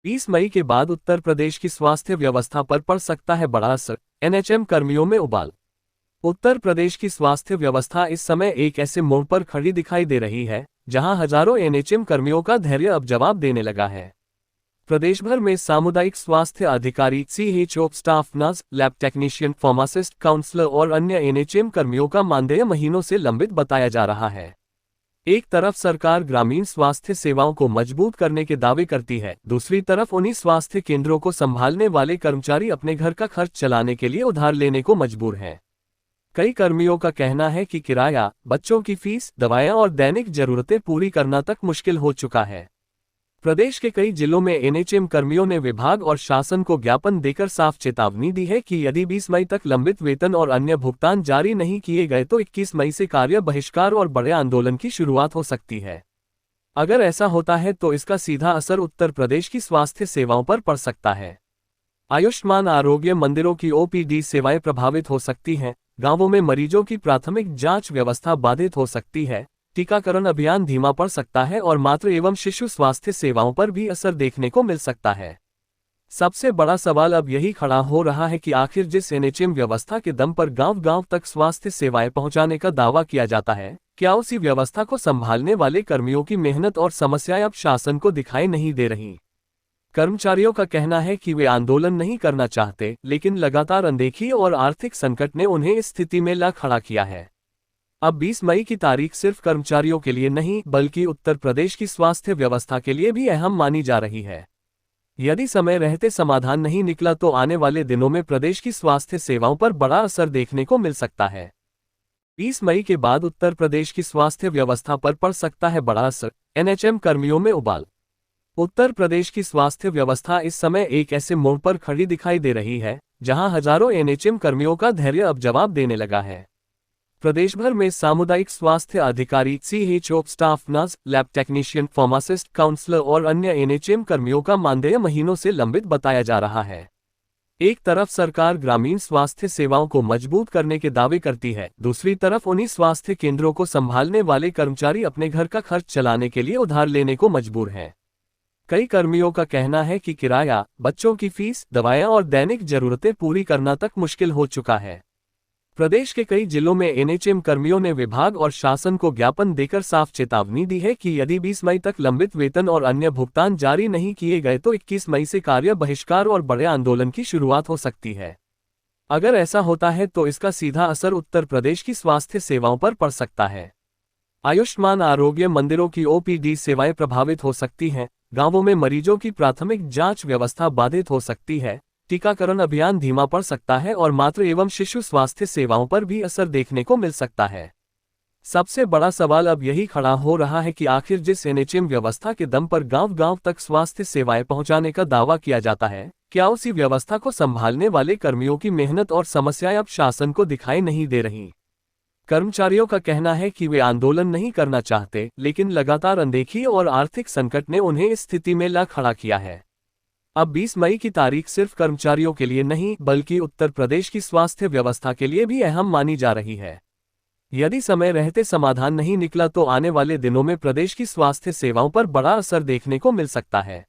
20 मई के बाद उत्तर प्रदेश की स्वास्थ्य व्यवस्था पर पड़ सकता है बड़ा असर, एनएचएम कर्मियों में उबाल। उत्तर प्रदेश की स्वास्थ्य व्यवस्था इस समय एक ऐसे मोड़ पर खड़ी दिखाई दे रही है जहां हजारों एनएचएम कर्मियों का धैर्य अब जवाब देने लगा है। प्रदेश भर में सामुदायिक स्वास्थ्य अधिकारी, CHO, staff nurse, lab technician, pharmacist, counsellor और अन्य एनएचएम कर्मियों का मानदेय महीनों से लंबित बताया जा रहा है। एक तरफ सरकार ग्रामीण स्वास्थ्य सेवाओं को मजबूत करने के दावे करती है, दूसरी तरफ उन्हीं स्वास्थ्य केंद्रों को संभालने वाले कर्मचारी अपने घर का खर्च चलाने के लिए उधार लेने को मजबूर हैं। कई कर्मियों का कहना है कि किराया, बच्चों की फीस, दवाएं और दैनिक जरूरतें पूरी करना तक मुश्किल हो चुका है। प्रदेश के कई जिलों में एनएचएम कर्मियों ने विभाग और शासन को ज्ञापन देकर साफ चेतावनी दी है कि यदि 20 मई तक लंबित वेतन और अन्य भुगतान जारी नहीं किए गए तो 21 मई से कार्य बहिष्कार और बड़े आंदोलन की शुरुआत हो सकती है। अगर ऐसा होता है तो इसका सीधा असर उत्तर प्रदेश की स्वास्थ्य सेवाओं पर पड़ सकता है। आयुष्मान आरोग्य मंदिरों की ओपीडी सेवाएं प्रभावित हो सकती हैं, गांवों में मरीजों की प्राथमिक जांच व्यवस्था बाधित हो सकती है, टीकाकरण अभियान धीमा पड़ सकता है और मातृ एवं शिशु स्वास्थ्य सेवाओं पर भी असर देखने को मिल सकता है। सबसे बड़ा सवाल अब यही खड़ा हो रहा है कि आखिर जिस एनएचएम व्यवस्था के दम पर गांव-गांव तक स्वास्थ्य सेवाएं पहुंचाने का दावा किया जाता है, क्या उसी व्यवस्था को संभालने वाले कर्मियों की मेहनत और समस्याएं अब शासन को दिखाई नहीं दे रही। कर्मचारियों का कहना है कि वे आंदोलन नहीं करना चाहते, लेकिन लगातार अनदेखी और आर्थिक संकट ने उन्हें इस स्थिति में ला खड़ा किया है। अब 20 मई की तारीख सिर्फ कर्मचारियों के लिए नहीं बल्कि उत्तर प्रदेश की स्वास्थ्य व्यवस्था के लिए भी अहम मानी जा रही है। यदि समय रहते समाधान नहीं निकला तो आने वाले दिनों में प्रदेश की स्वास्थ्य सेवाओं पर बड़ा असर देखने को मिल सकता है। 20 मई के बाद उत्तर प्रदेश की स्वास्थ्य व्यवस्था पर पड़ सकता है बड़ा असर, एनएचएम कर्मियों में उबाल। उत्तर प्रदेश की स्वास्थ्य व्यवस्था इस समय एक ऐसे मोड़ पर खड़ी दिखाई दे रही है जहां हजारों एनएचएम कर्मियों का धैर्य अब जवाब देने लगा है। प्रदेश भर में सामुदायिक स्वास्थ्य अधिकारी, CHO, staff nurse, lab technician, pharmacist, counsellor और अन्य एनएचएम कर्मियों का मानदेय महीनों से लंबित बताया जा रहा है। एक तरफ सरकार ग्रामीण स्वास्थ्य सेवाओं को मजबूत करने के दावे करती है, दूसरी तरफ उन्हीं स्वास्थ्य केंद्रों को संभालने वाले कर्मचारी अपने घर का खर्च चलाने के लिए उधार लेने को मजबूर हैं। कई कर्मियों का कहना है कि किराया, बच्चों की फीस, दवाएं और दैनिक जरूरतें पूरी करना तक मुश्किल हो चुका है। प्रदेश के कई जिलों में एनएचएम कर्मियों ने विभाग और शासन को ज्ञापन देकर साफ चेतावनी दी है कि यदि 20 मई तक लंबित वेतन और अन्य भुगतान जारी नहीं किए गए तो 21 मई से कार्य बहिष्कार और बड़े आंदोलन की शुरुआत हो सकती है। अगर ऐसा होता है तो इसका सीधा असर उत्तर प्रदेश की स्वास्थ्य सेवाओं पर पड़ सकता है। आयुष्मान आरोग्य मंदिरों की ओपीडी सेवाएं प्रभावित हो सकती हैं, गांवों में मरीजों की प्राथमिक जांच व्यवस्था बाधित हो सकती है, टीकाकरण अभियान धीमा पड़ सकता है और मातृ एवं शिशु स्वास्थ्य सेवाओं पर भी असर देखने को मिल सकता है। सबसे बड़ा सवाल अब यही खड़ा हो रहा है कि आखिर जिस एनएचएम व्यवस्था के दम पर गांव-गांव तक स्वास्थ्य सेवाएं पहुंचाने का दावा किया जाता है, क्या उसी व्यवस्था को संभालने वाले कर्मियों की मेहनत और समस्याएं अब शासन को दिखाई नहीं दे रही। कर्मचारियों का कहना है कि वे आंदोलन नहीं करना चाहते, लेकिन लगातार अनदेखी और आर्थिक संकट ने उन्हें इस स्थिति में ला खड़ा किया है। अब 20 मई की तारीख सिर्फ कर्मचारियों के लिए नहीं बल्कि उत्तर प्रदेश की स्वास्थ्य व्यवस्था के लिए भी अहम मानी जा रही है। यदि समय रहते समाधान नहीं निकला तो आने वाले दिनों में प्रदेश की स्वास्थ्य सेवाओं पर बड़ा असर देखने को मिल सकता है।